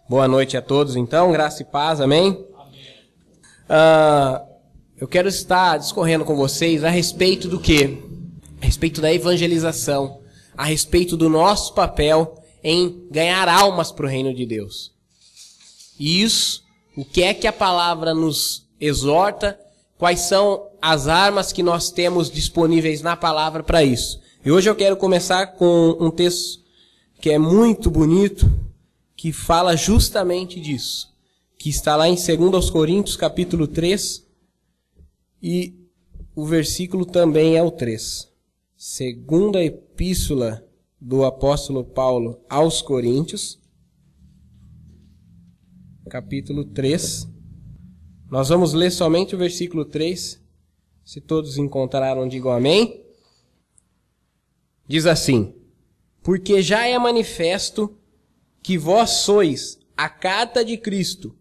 Boa noite a todos, então, graça e paz, amém? Eu quero estar discorrendo com vocês a respeito do quê? A respeito da evangelização, a respeito do nosso papel em ganhar almas para o reino de Deus. E isso, o que é que a palavra nos exorta, quais são as armas que nós temos disponíveis na palavra para isso. E hoje eu quero começar com um texto que é muito bonito, que fala justamente disso, que está lá em 2 Coríntios, capítulo 3, e o versículo também é o 3. Segunda epístola do apóstolo Paulo aos Coríntios, capítulo 3. Nós vamos ler somente o versículo 3. Se todos encontraram, digam amém. Diz assim: porque já é manifesto que vós sois a carta de Cristo,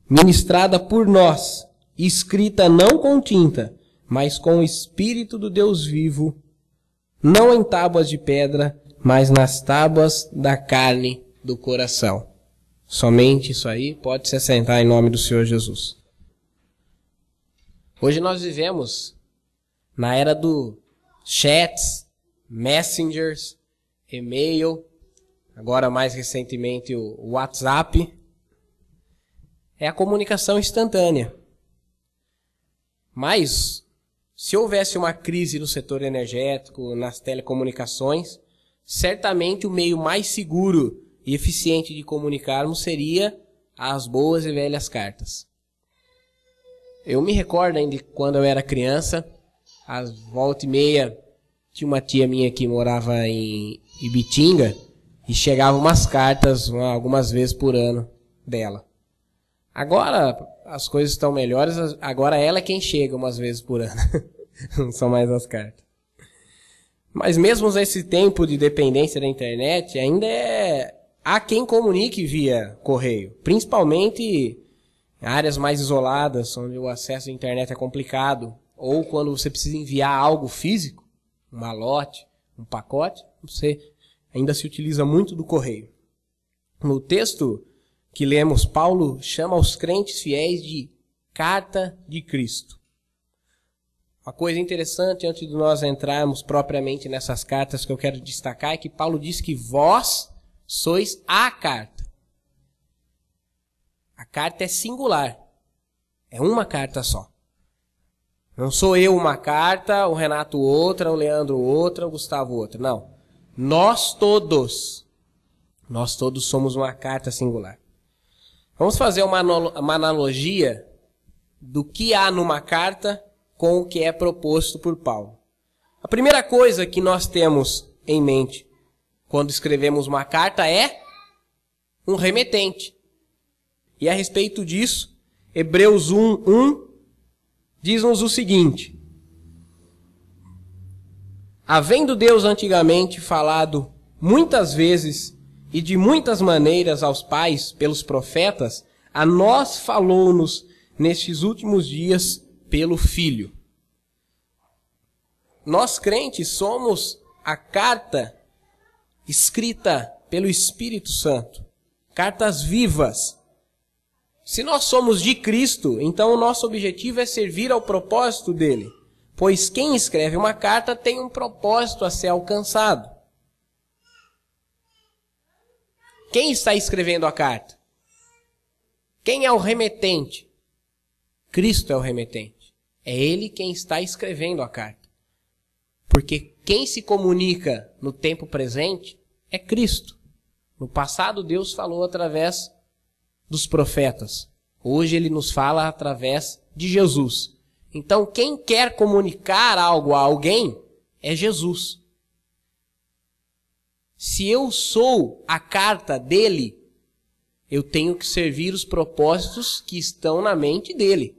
ministrada por nós, escrita não com tinta, mas com o Espírito do Deus vivo, não em tábuas de pedra, mas nas tábuas da carne do coração. Somente isso aí, pode se assentar em nome do Senhor Jesus. Hoje nós vivemos na era do chats, messengers, e-mail, agora mais recentemente o WhatsApp. É a comunicação instantânea. Mas, se houvesse uma crise no setor energético, nas telecomunicações, certamente o meio mais seguro e eficiente de comunicarmos seria as boas e velhas cartas. Eu me recordo ainda de quando eu era criança, às volta e meia, tinha uma tia minha que morava em Ibitinga e chegavam umas cartas algumas vezes por ano dela. Agora as coisas estão melhores, agora ela é quem chega umas vezes por ano. Não são mais as cartas. Mas mesmo nesse tempo de dependência da internet, ainda há quem comunique via correio. Principalmente em áreas mais isoladas, onde o acesso à internet é complicado. Ou quando você precisa enviar algo físico, um malote, um pacote, você ainda se utiliza muito do correio. No texto que lemos, Paulo chama os crentes fiéis de carta de Cristo. Uma coisa interessante, antes de nós entrarmos propriamente nessas cartas, que eu quero destacar, é que Paulo diz que vós sois a carta. A carta é singular. É uma carta só. Não sou eu uma carta, o Renato outra, o Leandro outra, o Gustavo outra. Não. Nós todos somos uma carta singular. Vamos fazer uma analogia do que há numa carta com o que é proposto por Paulo. A primeira coisa que nós temos em mente quando escrevemos uma carta é um remetente. E a respeito disso, Hebreus 1:1 diz-nos o seguinte: havendo Deus antigamente falado muitas vezes e de muitas maneiras aos pais pelos profetas, a nós falou-nos nestes últimos dias pelo Filho. Nós crentes somos a carta escrita pelo Espírito Santo, cartas vivas. Se nós somos de Cristo, então o nosso objetivo é servir ao propósito dele, pois quem escreve uma carta tem um propósito a ser alcançado. Quem está escrevendo a carta? Quem é o remetente? Cristo é o remetente. É ele quem está escrevendo a carta. Porque quem se comunica no tempo presente é Cristo. No passado Deus falou através dos profetas. Hoje ele nos fala através de Jesus. Então quem quer comunicar algo a alguém é Jesus. Se eu sou a carta dele, eu tenho que servir os propósitos que estão na mente dele.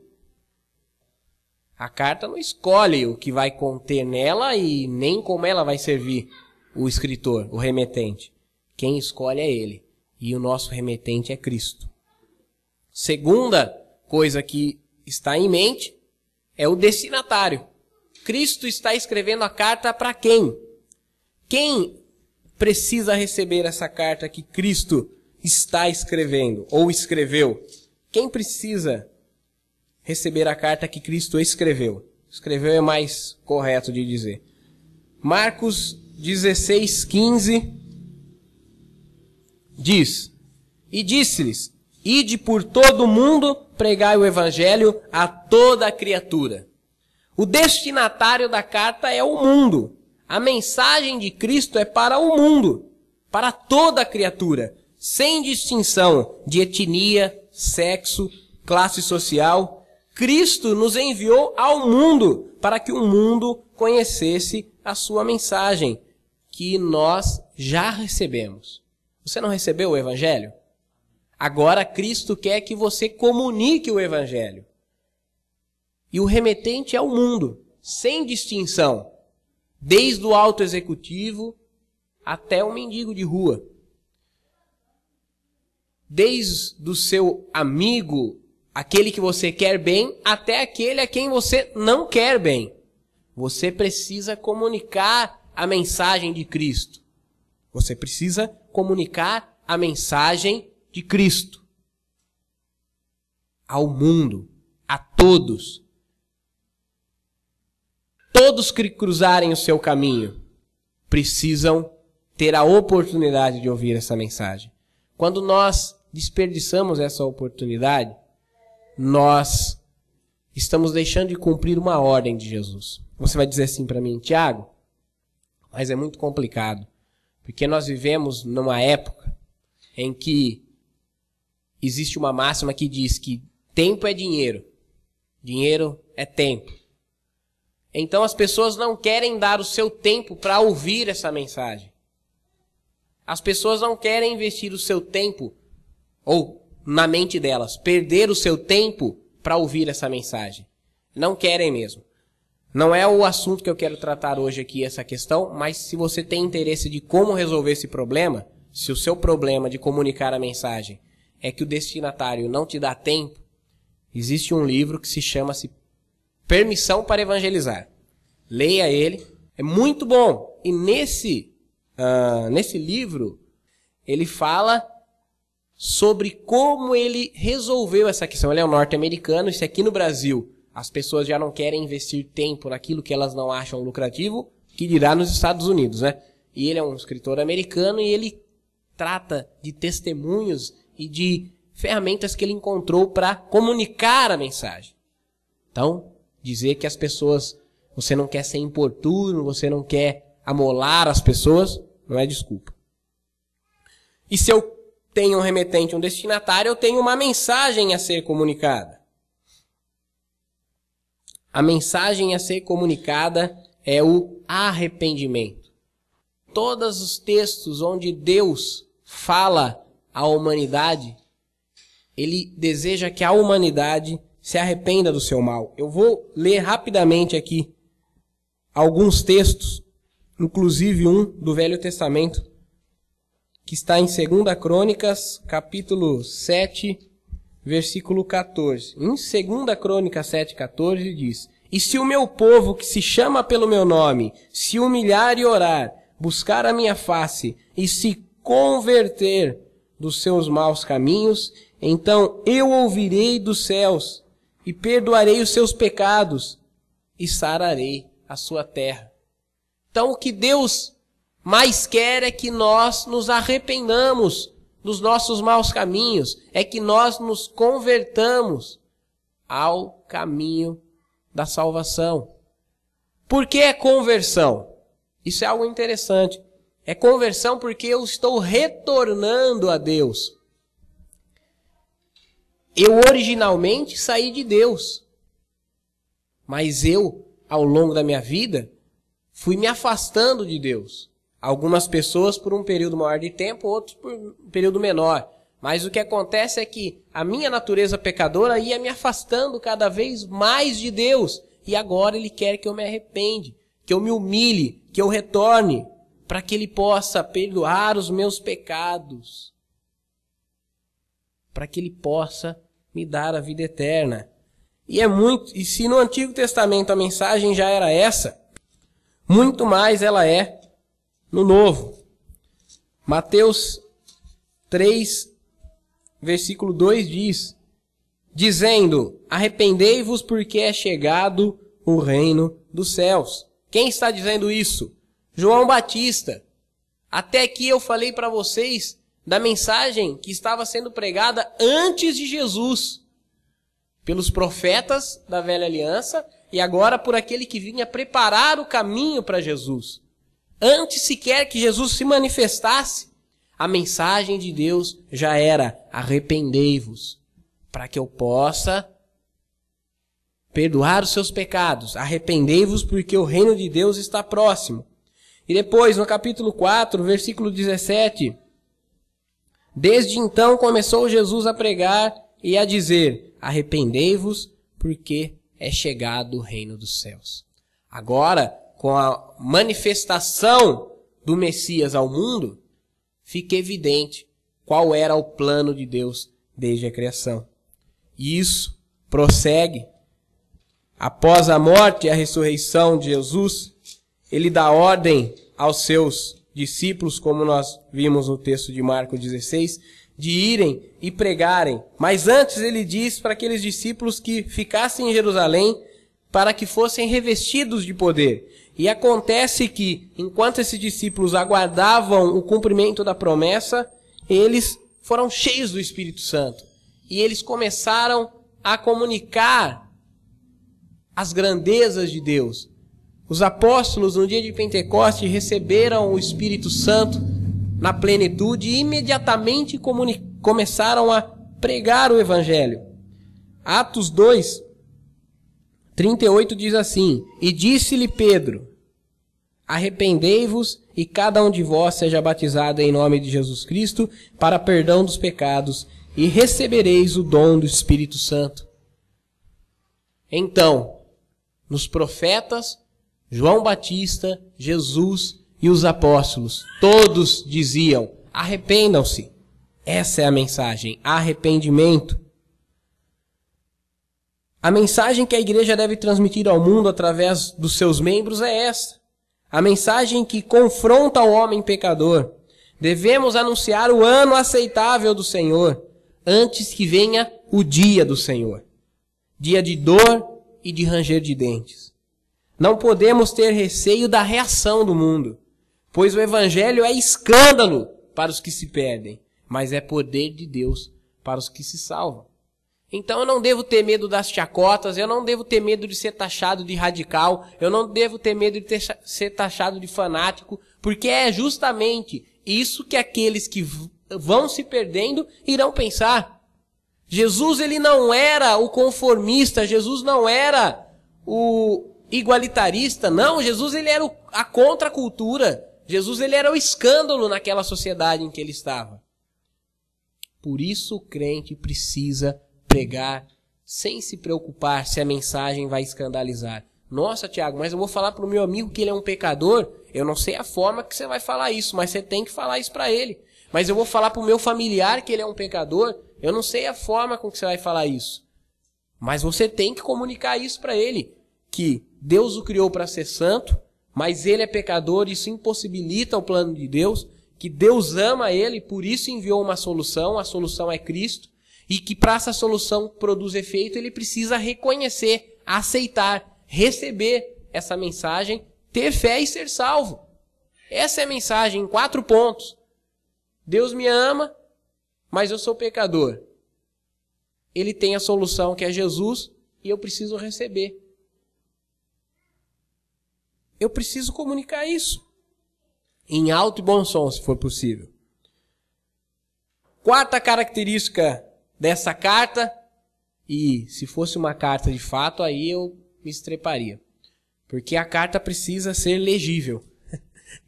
A carta não escolhe o que vai conter nela e nem como ela vai servir o escritor, o remetente. Quem escolhe é ele. E o nosso remetente é Cristo. Segunda coisa que está em mente é o destinatário. Cristo está escrevendo a carta para quem? Quem precisa receber essa carta que Cristo está escrevendo ou escreveu? Quem precisa receber a carta que Cristo escreveu? Escreveu é mais correto de dizer. Marcos 16:15 diz: E disse-lhes: Ide por todo o mundo, pregai o evangelho a toda a criatura. O destinatário da carta é o mundo. A mensagem de Cristo é para o mundo, para toda a criatura, sem distinção de etnia, sexo, classe social. Cristo nos enviou ao mundo para que o mundo conhecesse a sua mensagem, que nós já recebemos. Você não recebeu o evangelho? Agora Cristo quer que você comunique o evangelho. E o remetente é o mundo, sem distinção, desde o alto executivo até o mendigo de rua. Desde o seu amigo, aquele que você quer bem, até aquele a quem você não quer bem. Você precisa comunicar a mensagem de Cristo. Você precisa comunicar a mensagem de Cristo ao mundo, a todos. Todos que cruzarem o seu caminho precisam ter a oportunidade de ouvir essa mensagem. Quando nós desperdiçamos essa oportunidade, nós estamos deixando de cumprir uma ordem de Jesus. Você vai dizer assim para mim, Tiago, mas é muito complicado, porque nós vivemos numa época em que existe uma máxima que diz que tempo é dinheiro, dinheiro é tempo. Então as pessoas não querem dar o seu tempo para ouvir essa mensagem. As pessoas não querem investir o seu tempo, ou na mente delas, perder o seu tempo para ouvir essa mensagem. Não querem mesmo. Não é o assunto que eu quero tratar hoje aqui, essa questão, mas se você tem interesse de como resolver esse problema, se o seu problema de comunicar a mensagem é que o destinatário não te dá tempo, existe um livro que se chama-se Permissão para Evangelizar. Leia ele, é muito bom. E nesse livro, ele fala sobre como ele resolveu essa questão. Ele é um norte-americano, e se aqui no Brasil as pessoas já não querem investir tempo naquilo que elas não acham lucrativo, que dirá nos Estados Unidos, né? E ele é um escritor americano e ele trata de testemunhos e de ferramentas que ele encontrou para comunicar a mensagem. Então, dizer que as pessoas, você não quer ser importuno, você não quer amolar as pessoas, não é desculpa. E se eu tenho um remetente, um destinatário, eu tenho uma mensagem a ser comunicada. A mensagem a ser comunicada é o arrependimento. Todos os textos onde Deus fala à humanidade, Ele deseja que a humanidade se arrependa do seu mal. Eu vou ler rapidamente aqui alguns textos, inclusive um do Velho Testamento, que está em 2 Crônicas, capítulo 7, versículo 14. Em 2 Crônicas 7, 14 diz: E se o meu povo, que se chama pelo meu nome, se humilhar e orar, buscar a minha face e se converter dos seus maus caminhos, então eu ouvirei dos céus e perdoarei os seus pecados e sararei a sua terra. Então o que Deus mais quer é que nós nos arrependamos dos nossos maus caminhos, é que nós nos convertamos ao caminho da salvação. Por que é conversão? Isso é algo interessante. É conversão porque eu estou retornando a Deus. Eu originalmente saí de Deus, mas eu, ao longo da minha vida, fui me afastando de Deus. Algumas pessoas por um período maior de tempo, outros por um período menor. Mas o que acontece é que a minha natureza pecadora ia me afastando cada vez mais de Deus. E agora Ele quer que eu me arrepende, que eu me humilhe, que eu retorne, para que Ele possa perdoar os meus pecados, para que Ele possa me dar a vida eterna. E se no Antigo Testamento a mensagem já era essa, muito mais ela é no Novo. Mateus 3, versículo 2 diz, dizendo, arrependei-vos porque é chegado o reino dos céus. Quem está dizendo isso? João Batista. Até aqui eu falei para vocês da mensagem que estava sendo pregada antes de Jesus, pelos profetas da velha aliança e agora por aquele que vinha preparar o caminho para Jesus. Antes sequer que Jesus se manifestasse, a mensagem de Deus já era, arrependei-vos, para que eu possa perdoar os seus pecados. Arrependei-vos porque o reino de Deus está próximo. E depois, no capítulo 4, versículo 17, desde então começou Jesus a pregar e a dizer, arrependei-vos porque é chegado o reino dos céus. Agora, com a manifestação do Messias ao mundo, fica evidente qual era o plano de Deus desde a criação. E isso prossegue. Após a morte e a ressurreição de Jesus, ele dá ordem aos seus discípulos, como nós vimos no texto de Marcos 16, de irem e pregarem. Mas antes ele diz para aqueles discípulos que ficassem em Jerusalém para que fossem revestidos de poder. E acontece que, enquanto esses discípulos aguardavam o cumprimento da promessa, eles foram cheios do Espírito Santo. E eles começaram a comunicar as grandezas de Deus. Os apóstolos, no dia de Pentecostes, receberam o Espírito Santo na plenitude e imediatamente começaram a pregar o Evangelho. Atos 2, 38 diz assim, e disse-lhe Pedro, arrependei-vos e cada um de vós seja batizado em nome de Jesus Cristo para perdão dos pecados e recebereis o dom do Espírito Santo. Então, nos profetas, João Batista, Jesus e os apóstolos, todos diziam, arrependam-se. Essa é a mensagem, arrependimento. A mensagem que a igreja deve transmitir ao mundo através dos seus membros é essa. A mensagem que confronta o homem pecador. Devemos anunciar o ano aceitável do Senhor, antes que venha o dia do Senhor. Dia de dor e de ranger de dentes. Não podemos ter receio da reação do mundo, pois o Evangelho é escândalo para os que se perdem, mas é poder de Deus para os que se salvam. Então eu não devo ter medo das chacotas, eu não devo ter medo de ser taxado de radical, eu não devo ter medo de ser taxado de fanático, porque é justamente isso que aqueles que vão se perdendo irão pensar. Jesus, ele não era o conformista, Jesus não era o igualitarista, não, Jesus ele era a contracultura, Jesus ele era o escândalo naquela sociedade em que ele estava. Por isso o crente precisa pregar sem se preocupar se a mensagem vai escandalizar. Nossa, Tiago, mas eu vou falar para o meu amigo que ele é um pecador? Eu não sei a forma que você vai falar isso, mas você tem que falar isso para ele. Mas eu vou falar para o meu familiar que ele é um pecador? Eu não sei a forma com que você vai falar isso. Mas você tem que comunicar isso para ele, que Deus o criou para ser santo, mas ele é pecador, isso impossibilita o plano de Deus, que Deus ama ele, por isso enviou uma solução, a solução é Cristo, e que para essa solução produzir efeito, ele precisa reconhecer, aceitar, receber essa mensagem, ter fé e ser salvo. Essa é a mensagem em 4 pontos. Deus me ama, mas eu sou pecador. Ele tem a solução que é Jesus e eu preciso receber. Eu preciso comunicar isso. Em alto e bom som, se for possível. 4ª característica dessa carta, e se fosse uma carta de fato, aí eu me estreparia. Porque a carta precisa ser legível.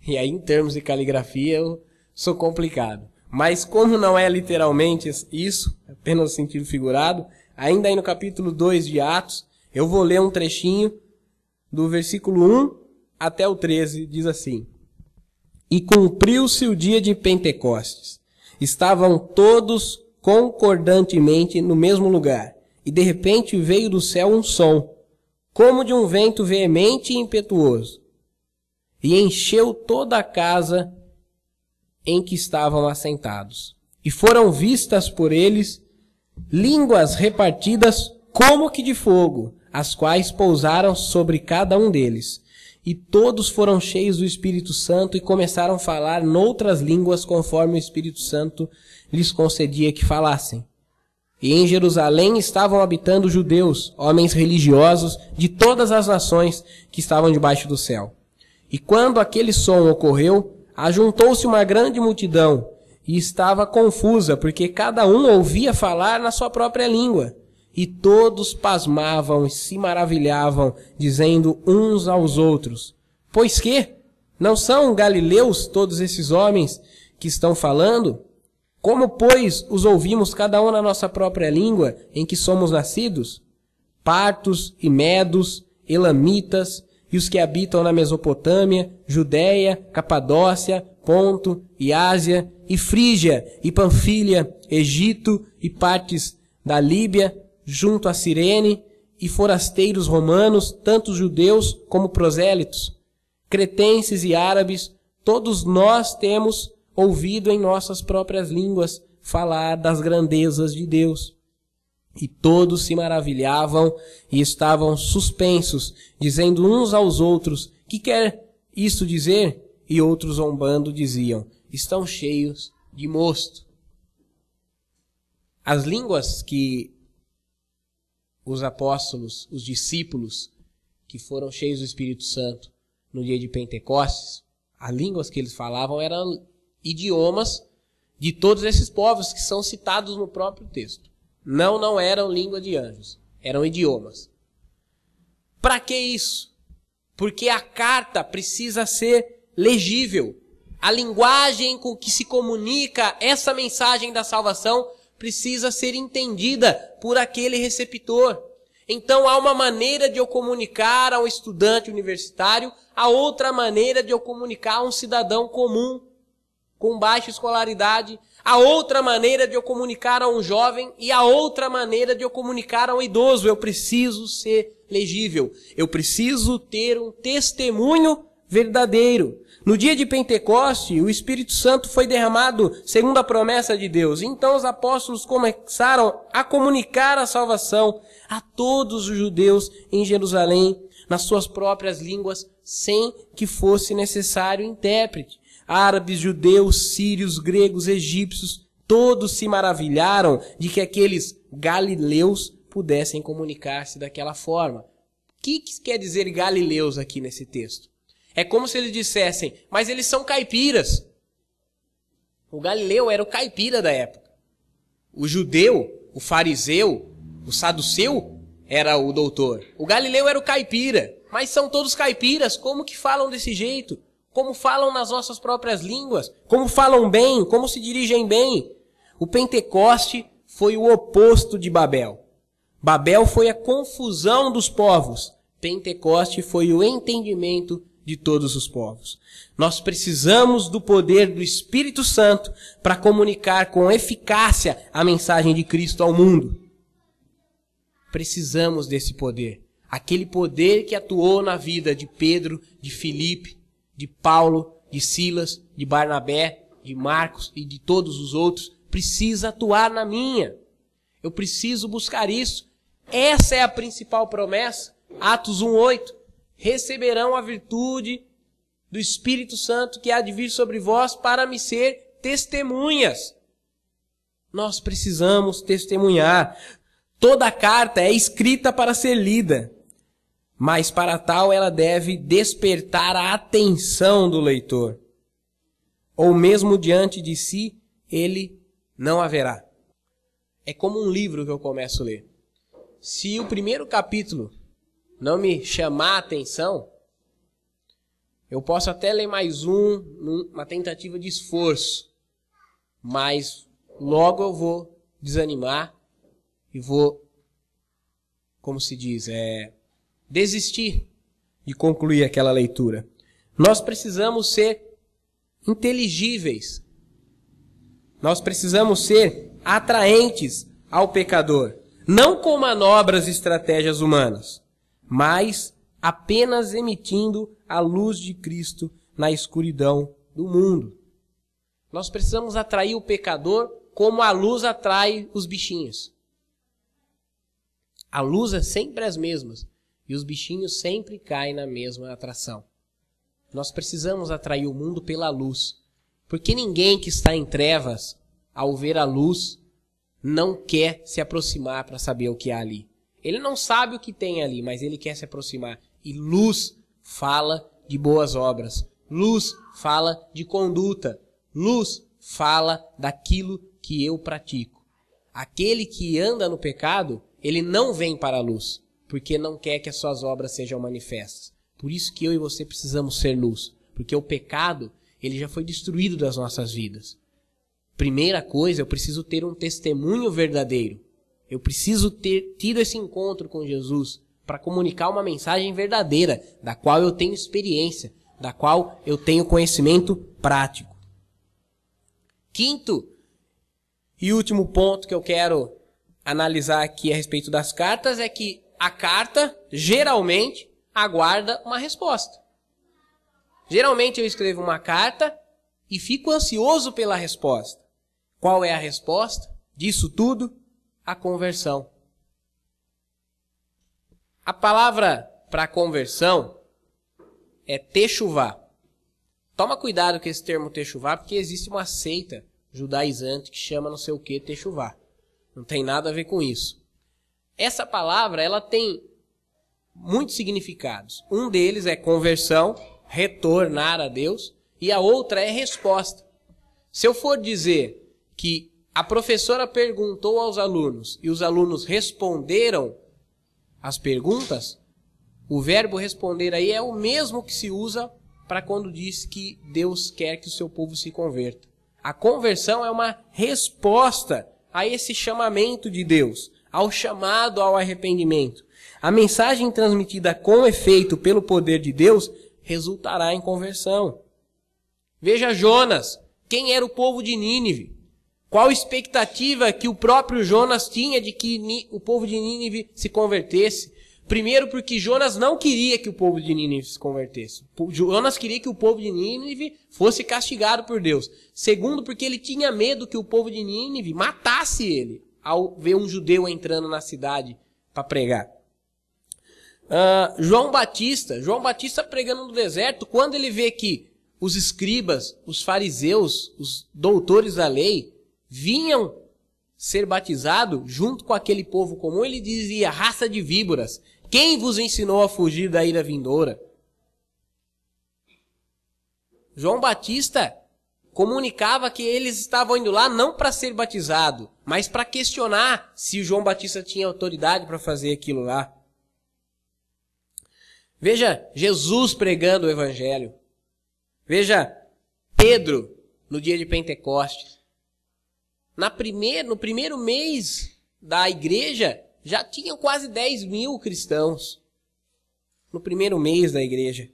E aí, em termos de caligrafia, eu sou complicado. Mas como não é literalmente isso, apenas no sentido figurado, ainda aí no capítulo 2 de Atos, eu vou ler um trechinho do versículo 1 até o 13, diz assim. E cumpriu-se o dia de Pentecostes. Estavam todos concordantemente no mesmo lugar. E de repente veio do céu um som, como de um vento veemente e impetuoso, e encheu toda a casa em que estavam assentados. E foram vistas por eles línguas repartidas como que de fogo, as quais pousaram sobre cada um deles. E todos foram cheios do Espírito Santo e começaram a falar noutras línguas conforme o Espírito Santo lhes concedia que falassem. E em Jerusalém estavam habitando judeus, homens religiosos de todas as nações que estavam debaixo do céu. E quando aquele som ocorreu, ajuntou-se uma grande multidão e estava confusa, porque cada um ouvia falar na sua própria língua. E todos pasmavam e se maravilhavam, dizendo uns aos outros: pois que? Não são galileus todos esses homens que estão falando? Como, pois, os ouvimos cada um na nossa própria língua em que somos nascidos? Partos e medos, elamitas, e os que habitam na Mesopotâmia, Judéia, Capadócia, Ponto e Ásia, e Frígia, e Panfilha, Egito, e partes da Líbia, junto a Cirene, e forasteiros romanos, tanto judeus como prosélitos, cretenses e árabes, todos nós temos ouvido em nossas próprias línguas falar das grandezas de Deus. E todos se maravilhavam e estavam suspensos, dizendo uns aos outros: que quer isso dizer? E outros, zombando, diziam: estão cheios de mosto. As línguas que os apóstolos, os discípulos, que foram cheios do Espírito Santo no dia de Pentecostes, as línguas que eles falavam eram idiomas de todos esses povos que são citados no próprio texto. Não eram língua de anjos, eram idiomas. Para que isso? Porque a carta precisa ser legível. A linguagem com que se comunica essa mensagem da salvação precisa ser entendida por aquele receptor. Então há uma maneira de eu comunicar ao estudante universitário, há outra maneira de eu comunicar a um cidadão comum, com baixa escolaridade, há outra maneira de eu comunicar a um jovem e há outra maneira de eu comunicar a um idoso. Eu preciso ser legível, eu preciso ter um testemunho verdadeiro. No dia de Pentecoste, o Espírito Santo foi derramado segundo a promessa de Deus. Então os apóstolos começaram a comunicar a salvação a todos os judeus em Jerusalém, nas suas próprias línguas, sem que fosse necessário intérprete. Árabes, judeus, sírios, gregos, egípcios, todos se maravilharam de que aqueles galileus pudessem comunicar-se daquela forma. O que quer dizer galileus aqui nesse texto? É como se eles dissessem: mas eles são caipiras. O galileu era o caipira da época. O judeu, o fariseu, o saduceu era o doutor. O galileu era o caipira. Mas são todos caipiras. Como que falam desse jeito? Como falam nas nossas próprias línguas? Como falam bem? Como se dirigem bem? O Pentecoste foi o oposto de Babel. Babel foi a confusão dos povos. Pentecoste foi o entendimento de todos os povos. Nós precisamos do poder do Espírito Santo para comunicar com eficácia a mensagem de Cristo ao mundo. Precisamos desse poder. Aquele poder que atuou na vida de Pedro, de Filipe, de Paulo, de Silas, de Barnabé, de Marcos e de todos os outros, precisa atuar na minha. Eu preciso buscar isso. Essa é a principal promessa. Atos 1:8. Receberão a virtude do Espírito Santo que há de vir sobre vós para me ser testemunhas. Nós precisamos testemunhar. Toda carta é escrita para ser lida, mas para tal ela deve despertar a atenção do leitor. Ou mesmo diante de si, ele não haverá. É como um livro que eu começo a ler. Se o primeiro capítulo não me chamar a atenção, eu posso até ler mais uma tentativa de esforço, mas logo eu vou desanimar e vou, como se diz, desistir de concluir aquela leitura. Nós precisamos ser inteligíveis. Nós precisamos ser atraentes ao pecador, não com manobras e estratégias humanas, mas apenas emitindo a luz de Cristo na escuridão do mundo. Nós precisamos atrair o pecador como a luz atrai os bichinhos. A luz é sempre as mesmas. E os bichinhos sempre caem na mesma atração. Nós precisamos atrair o mundo pela luz. Porque ninguém que está em trevas, ao ver a luz, não quer se aproximar para saber o que há ali. Ele não sabe o que tem ali, mas ele quer se aproximar. E luz fala de boas obras. Luz fala de conduta. Luz fala daquilo que eu pratico. Aquele que anda no pecado, ele não vem para a luz, porque não quer que as suas obras sejam manifestas. Por isso que eu e você precisamos ser luz, porque o pecado, ele já foi destruído das nossas vidas. Primeira coisa, eu preciso ter um testemunho verdadeiro. Eu preciso ter tido esse encontro com Jesus para comunicar uma mensagem verdadeira, da qual eu tenho experiência, da qual eu tenho conhecimento prático. Quinto e último ponto que eu quero analisar aqui a respeito das cartas é que a carta, geralmente, aguarda uma resposta. Geralmente eu escrevo uma carta e fico ansioso pela resposta. Qual é a resposta disso tudo? A conversão. A palavra para conversão é techuvá. Toma cuidado com esse termo techuvá, porque existe uma seita judaizante que chama não sei o que techuvá. Não tem nada a ver com isso. Essa palavra, ela tem muitos significados. Um deles é conversão, retornar a Deus, e a outra é resposta. Se eu for dizer que a professora perguntou aos alunos e os alunos responderam as perguntas, o verbo responder aí é o mesmo que se usa para quando diz que Deus quer que o seu povo se converta. A conversão é uma resposta a esse chamamento de Deus, ao chamado ao arrependimento. A mensagem transmitida com efeito pelo poder de Deus resultará em conversão. Veja Jonas, quem era o povo de Nínive? Qual a expectativa que o próprio Jonas tinha de que o povo de Nínive se convertesse? Primeiro, porque Jonas não queria que o povo de Nínive se convertesse. Jonas queria que o povo de Nínive fosse castigado por Deus. Segundo, porque ele tinha medo que o povo de Nínive matasse ele ao ver um judeu entrando na cidade para pregar. João Batista pregando no deserto, quando ele vê que os escribas, os fariseus, os doutores da lei, vinham ser batizados junto com aquele povo comum, ele dizia: raça de víboras, quem vos ensinou a fugir da ira vindoura? João Batista comunicava que eles estavam indo lá não para ser batizado, mas para questionar se o João Batista tinha autoridade para fazer aquilo lá. Veja Jesus pregando o evangelho. Veja Pedro no dia de Pentecostes. No primeiro mês da igreja, já tinham quase 10.000 cristãos. No primeiro mês da igreja,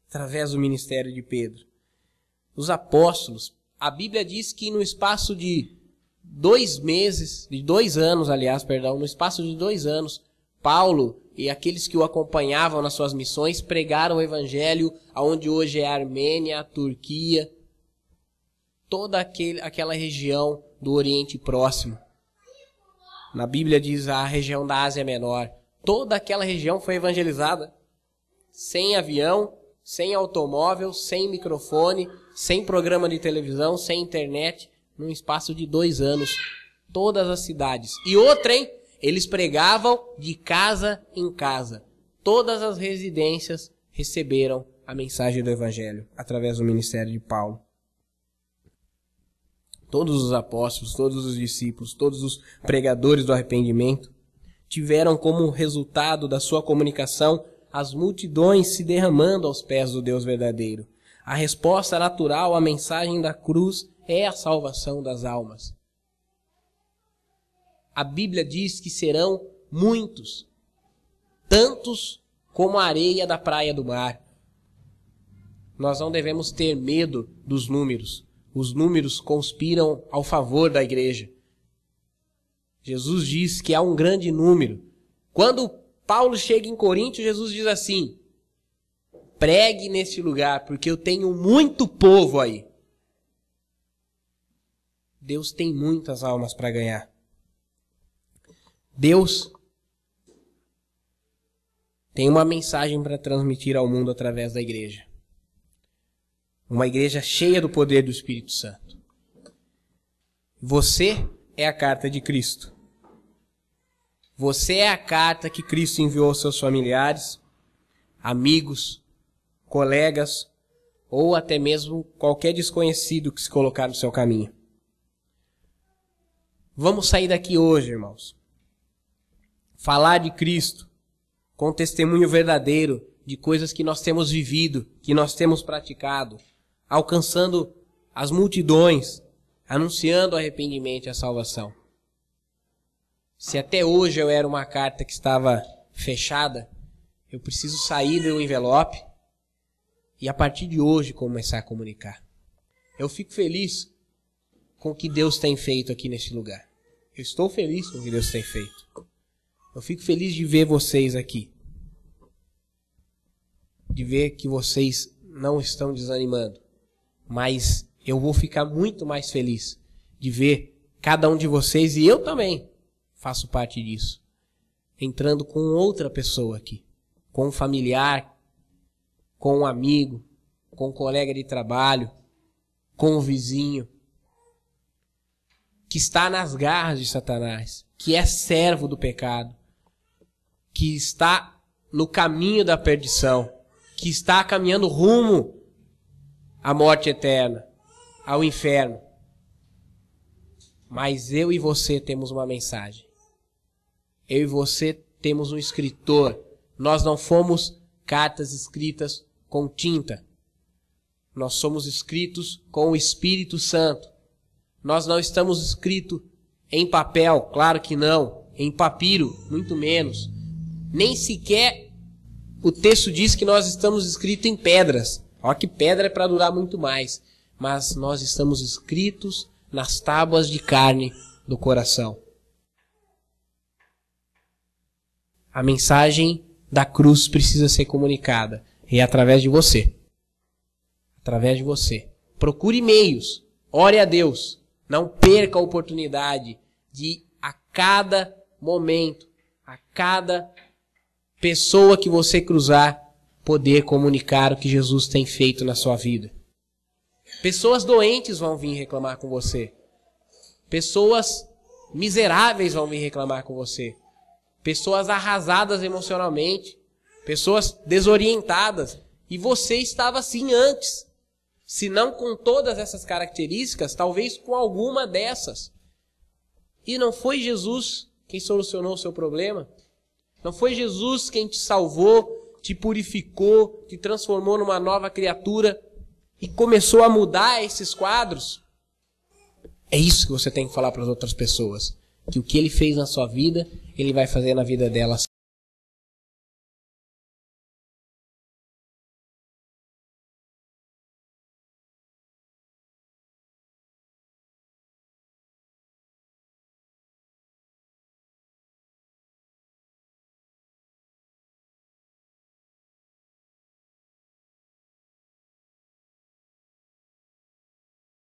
através do ministério de Pedro. Os apóstolos, a Bíblia diz que no espaço de 2 anos, Paulo e aqueles que o acompanhavam nas suas missões pregaram o evangelho aonde hoje é a Armênia, a Turquia, toda aquela região do Oriente Próximo. Na Bíblia diz a região da Ásia Menor. Toda aquela região foi evangelizada. Sem avião, sem automóvel, sem microfone, sem programa de televisão, sem internet, num espaço de 2 anos. Todas as cidades. E outra, hein? Eles pregavam de casa em casa. Todas as residências receberam a mensagem do Evangelho através do ministério de Paulo. Todos os apóstolos, todos os discípulos, todos os pregadores do arrependimento tiveram como resultado da sua comunicação as multidões se derramando aos pés do Deus verdadeiro. A resposta natural à mensagem da cruz é a salvação das almas. A Bíblia diz que serão muitos, tantos como a areia da praia do mar. Nós não devemos ter medo dos números. Os números conspiram ao favor da igreja. Jesus diz que há um grande número. Quando Paulo chega em Corinto, Jesus diz assim: pregue neste lugar, porque eu tenho muito povo aí. Deus tem muitas almas para ganhar. Deus tem uma mensagem para transmitir ao mundo através da igreja. Uma igreja cheia do poder do Espírito Santo. Você é a carta de Cristo. Você é a carta que Cristo enviou aos seus familiares, amigos, colegas ou até mesmo qualquer desconhecido que se colocar no seu caminho. Vamos sair daqui hoje, irmãos. Falar de Cristo com testemunho verdadeiro de coisas que nós temos vivido, que nós temos praticado, alcançando as multidões, anunciando o arrependimento e a salvação. Se até hoje eu era uma carta que estava fechada, eu preciso sair do envelope e a partir de hoje começar a comunicar. Eu fico feliz com o que Deus tem feito aqui neste lugar. Eu estou feliz com o que Deus tem feito. Eu fico feliz de ver vocês aqui. De ver que vocês não estão desanimando. Mas eu vou ficar muito mais feliz de ver cada um de vocês, e eu também faço parte disso, entrando com outra pessoa aqui. Com um familiar, com um amigo, com um colega de trabalho, com um vizinho, que está nas garras de Satanás, que é servo do pecado, que está no caminho da perdição, que está caminhando rumo à morte eterna, ao inferno. Mas eu e você temos uma mensagem. Eu e você temos um escritor. Nós não fomos cartas escritas com tinta. Nós somos escritos com o Espírito Santo. Nós não estamos escritos em papel, claro que não. Em papiro, muito menos. Nem sequer o texto diz que nós estamos escritos em pedras. Olha que pedra é para durar muito mais. Mas nós estamos escritos nas tábuas de carne do coração. A mensagem da cruz precisa ser comunicada. E é através de você. Através de você. Procure meios. Ore a Deus. Não perca a oportunidade de, a cada momento, a cada pessoa que você cruzar, poder comunicar o que Jesus tem feito na sua vida. Pessoas doentes vão vir reclamar com você. Pessoas miseráveis vão vir reclamar com você. Pessoas arrasadas emocionalmente. Pessoas desorientadas. E você estava assim antes. Se não com todas essas características, talvez com alguma dessas. E não foi Jesus quem solucionou o seu problema? Não foi Jesus quem te salvou, te purificou, te transformou numa nova criatura e começou a mudar esses quadros? É isso que você tem que falar para as outras pessoas. Que o que Ele fez na sua vida, Ele vai fazer na vida delas